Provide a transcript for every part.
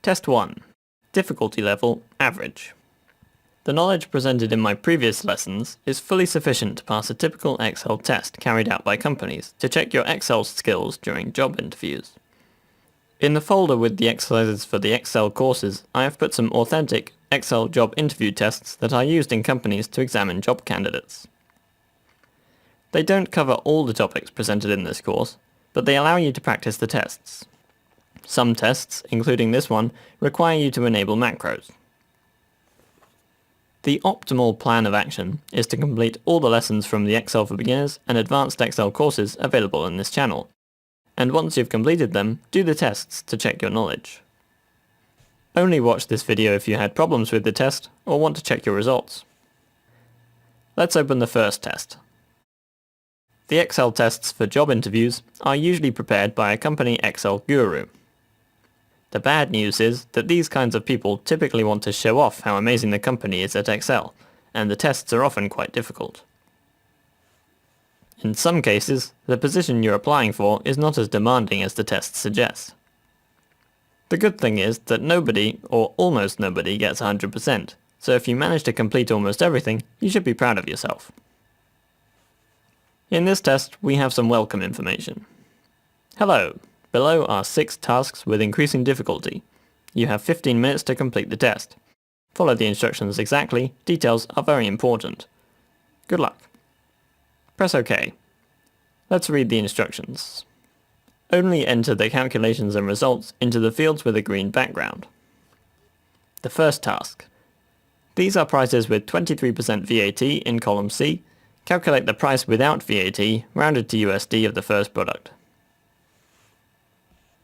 Test 1. Difficulty level, average. The knowledge presented in my previous lessons is fully sufficient to pass a typical Excel test carried out by companies to check your Excel skills during job interviews. In the folder with the exercises for the Excel courses, I have put some authentic Excel job interview tests that are used in companies to examine job candidates. They don't cover all the topics presented in this course, but they allow you to practice the tests. Some tests, including this one, require you to enable macros. The optimal plan of action is to complete all the lessons from the Excel for Beginners and Advanced Excel courses available in this channel, and once you've completed them, do the tests to check your knowledge. Only watch this video if you had problems with the test or want to check your results. Let's open the first test. The Excel tests for job interviews are usually prepared by a company Excel guru. The bad news is that these kinds of people typically want to show off how amazing the company is at Excel, and the tests are often quite difficult. In some cases, the position you're applying for is not as demanding as the test suggests. The good thing is that nobody, or almost nobody, gets 100%, so if you manage to complete almost everything, you should be proud of yourself. In this test, we have some welcome information. Hello! Below are 6 tasks with increasing difficulty. You have 15 minutes to complete the test. Follow the instructions exactly, details are very important. Good luck. Press OK. Let's read the instructions. Only enter the calculations and results into the fields with a green background. The first task. These are prices with 23% VAT in column C. Calculate the price without VAT, rounded to USD of the first product.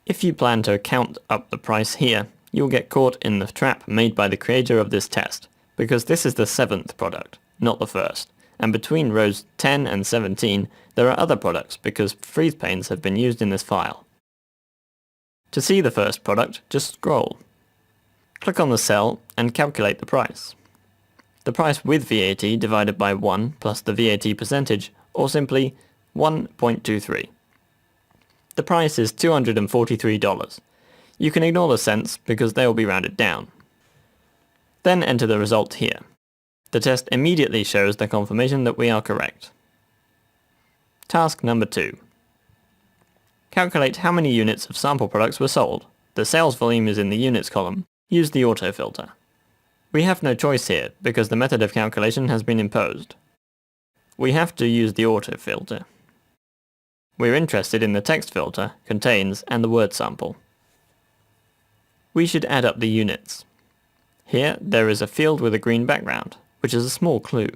If you plan to count up the price here, you'll get caught in the trap made by the creator of this test, because this is the 7th product, not the first, and between rows 10 and 17 there are other products because freeze panes have been used in this file. To see the first product, just scroll. Click on the cell and calculate the price. The price with VAT divided by 1 plus the VAT percentage, or simply 1.23. The price is $243. You can ignore the cents because they will be rounded down. Then enter the result here. The test immediately shows the confirmation that we are correct. Task number 2. Calculate how many units of sample products were sold. The sales volume is in the units column. Use the autofilter. We have no choice here because the method of calculation has been imposed. We have to use the autofilter. We're interested in the text filter, contains, and the word sample. We should add up the units. Here there is a field with a green background, which is a small clue.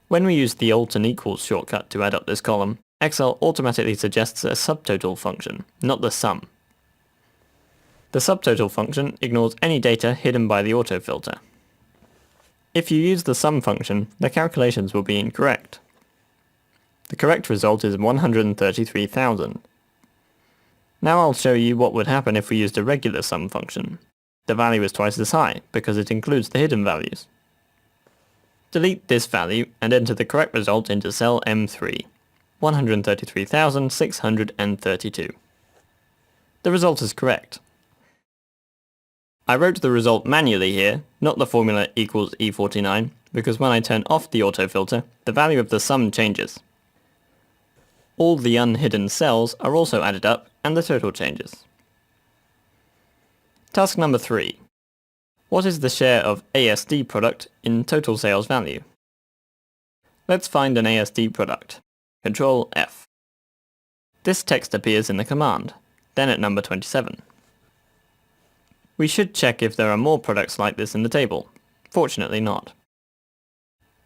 When we use the Alt and Equals shortcut to add up this column, Excel automatically suggests a subtotal function, not the sum. The subtotal function ignores any data hidden by the autofilter. If you use the sum function, the calculations will be incorrect. The correct result is 133,000. Now I'll show you what would happen if we used a regular sum function. The value is twice as high because it includes the hidden values. Delete this value and enter the correct result into cell M3, 133,632. The result is correct. I wrote the result manually here, not the formula equals E49, because when I turn off the autofilter, the value of the sum changes. All the unhidden cells are also added up and the total changes. Task number 3. What is the share of ASD product in total sales value? Let's find an ASD product. Control F. This text appears in the command, then at number 27. We should check if there are more products like this in the table. Fortunately not.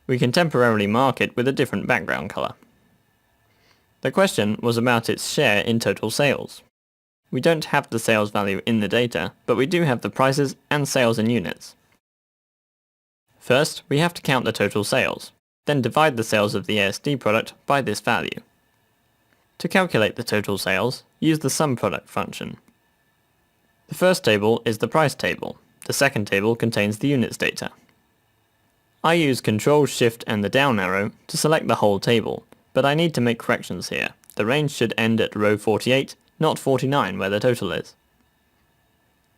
We can temporarily mark it with a different background color. The question was about its share in total sales. We don't have the sales value in the data, but we do have the prices and sales in units. First, we have to count the total sales, then divide the sales of the ASD product by this value. To calculate the total sales, use the SUMPRODUCT function. The first table is the price table. The second table contains the units data. I use Ctrl, Shift and the down arrow to select the whole table, but I need to make corrections here. The range should end at row 48, not 49 where the total is.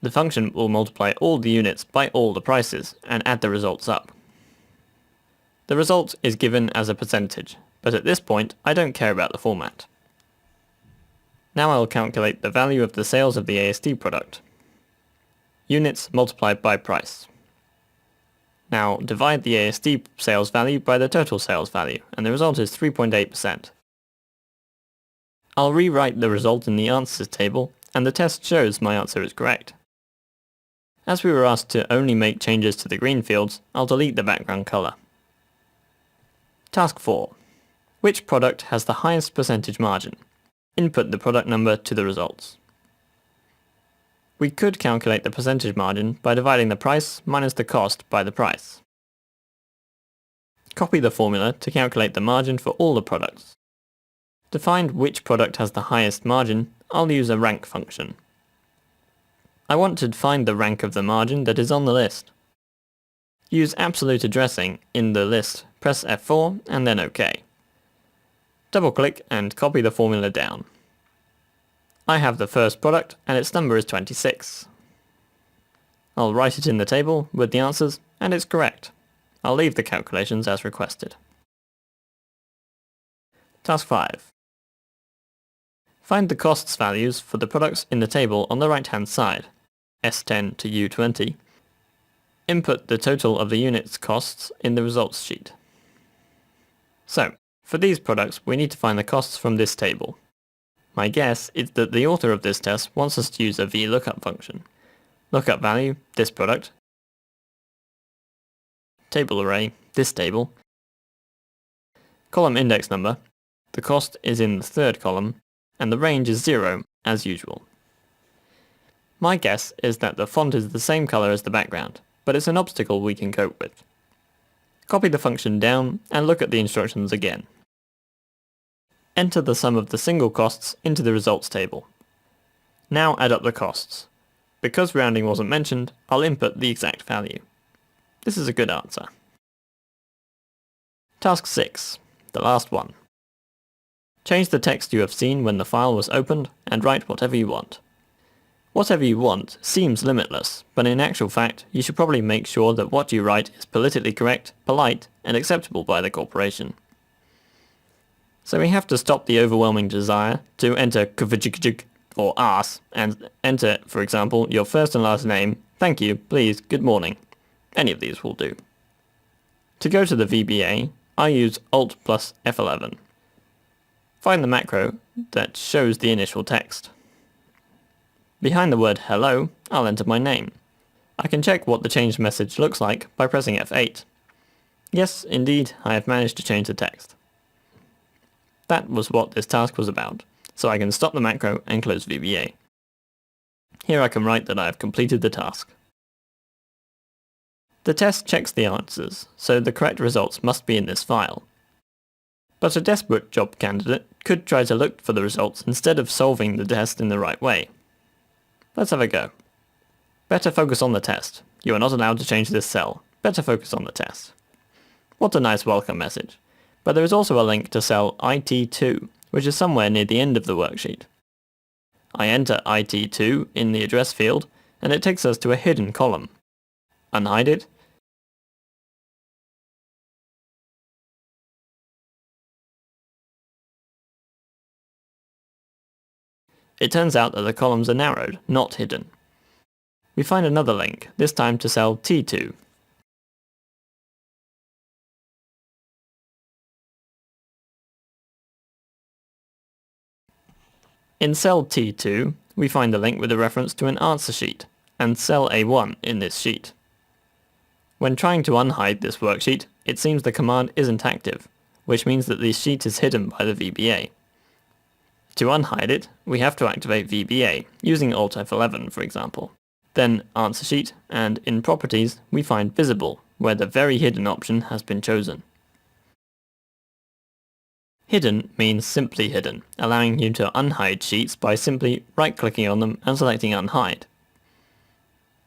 The function will multiply all the units by all the prices and add the results up. The result is given as a percentage, but at this point I don't care about the format. Now I'll calculate the value of the sales of the ASD product. Units multiplied by price. Now divide the ASD sales value by the total sales value, and the result is 3.8%. I'll rewrite the result in the answers table, and the test shows my answer is correct. As we were asked to only make changes to the green fields, I'll delete the background color. Task 4. Which product has the highest percentage margin? Input the product number to the results. We could calculate the percentage margin by dividing the price minus the cost by the price. Copy the formula to calculate the margin for all the products. To find which product has the highest margin, I'll use a rank function. I want to find the rank of the margin that is on the list. Use absolute addressing in the list, press F4 and then OK. Double-click and copy the formula down. I have the first product and its number is 26. I'll write it in the table with the answers and it's correct. I'll leave the calculations as requested. Task 5. Find the costs values for the products in the table on the right hand side, S10 to U20. Input the total of the units costs in the results sheet. So, for these products we need to find the costs from this table. My guess is that the author of this test wants us to use a VLOOKUP function. Lookup value, this product. Table array, this table. Column index number, the cost is in the third column, and the range is 0, as usual. My guess is that the font is the same color as the background, but it's an obstacle we can cope with. Copy the function down and look at the instructions again. Enter the sum of the single costs into the results table. Now add up the costs. Because rounding wasn't mentioned, I'll input the exact value. This is a good answer. Task 6, the last one. Change the text you have seen when the file was opened and write whatever you want. Whatever you want seems limitless, but in actual fact you should probably make sure that what you write is politically correct, polite, and acceptable by the corporation. So we have to stop the overwhelming desire to enter kvjkjk or ass and enter, for example, your first and last name, thank you, please, good morning. Any of these will do. To go to the VBA, I use Alt plus F11. Find the macro that shows the initial text. Behind the word hello, I'll enter my name. I can check what the changed message looks like by pressing F8. Yes, indeed, I have managed to change the text. That was what this task was about, so I can stop the macro and close VBA. Here I can write that I have completed the task. The test checks the answers, so the correct results must be in this file. But a desperate job candidate could try to look for the results instead of solving the test in the right way. Let's have a go. Better focus on the test. You are not allowed to change this cell. Better focus on the test. What a nice welcome message. But there is also a link to cell IT2, which is somewhere near the end of the worksheet. I enter IT2 in the address field, and it takes us to a hidden column. Unhide it. It turns out that the columns are narrowed, not hidden. We find another link, this time to cell T2. In cell T2, we find a link with a reference to an answer sheet, and cell A1 in this sheet. When trying to unhide this worksheet, it seems the command isn't active, which means that the sheet is hidden by the VBA. To unhide it, we have to activate VBA, using Alt F11 for example. Then Answer Sheet, and in Properties we find Visible, where the Very Hidden option has been chosen. Hidden means simply hidden, allowing you to unhide sheets by simply right-clicking on them and selecting Unhide.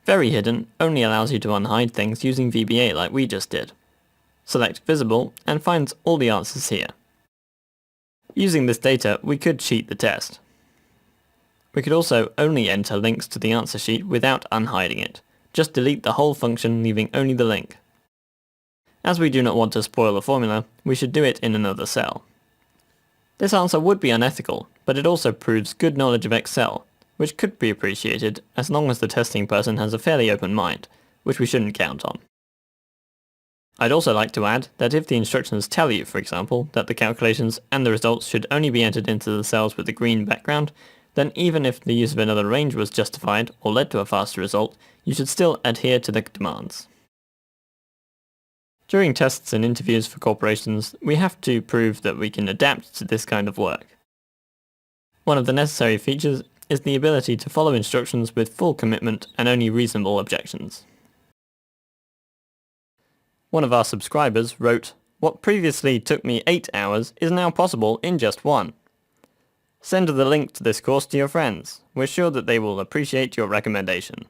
Very Hidden only allows you to unhide things using VBA like we just did. Select Visible and finds all the answers here. Using this data, we could cheat the test. We could also only enter links to the answer sheet without unhiding it. Just delete the whole function, leaving only the link. As we do not want to spoil the formula, we should do it in another cell. This answer would be unethical, but it also proves good knowledge of Excel, which could be appreciated as long as the testing person has a fairly open mind, which we shouldn't count on. I'd also like to add that if the instructions tell you, for example, that the calculations and the results should only be entered into the cells with the green background, then even if the use of another range was justified or led to a faster result, you should still adhere to the demands. During tests and interviews for corporations, we have to prove that we can adapt to this kind of work. One of the necessary features is the ability to follow instructions with full commitment and only reasonable objections. One of our subscribers wrote, "What previously took me 8 hours is now possible in just 1. Send the link to this course to your friends. We're sure that they will appreciate your recommendation."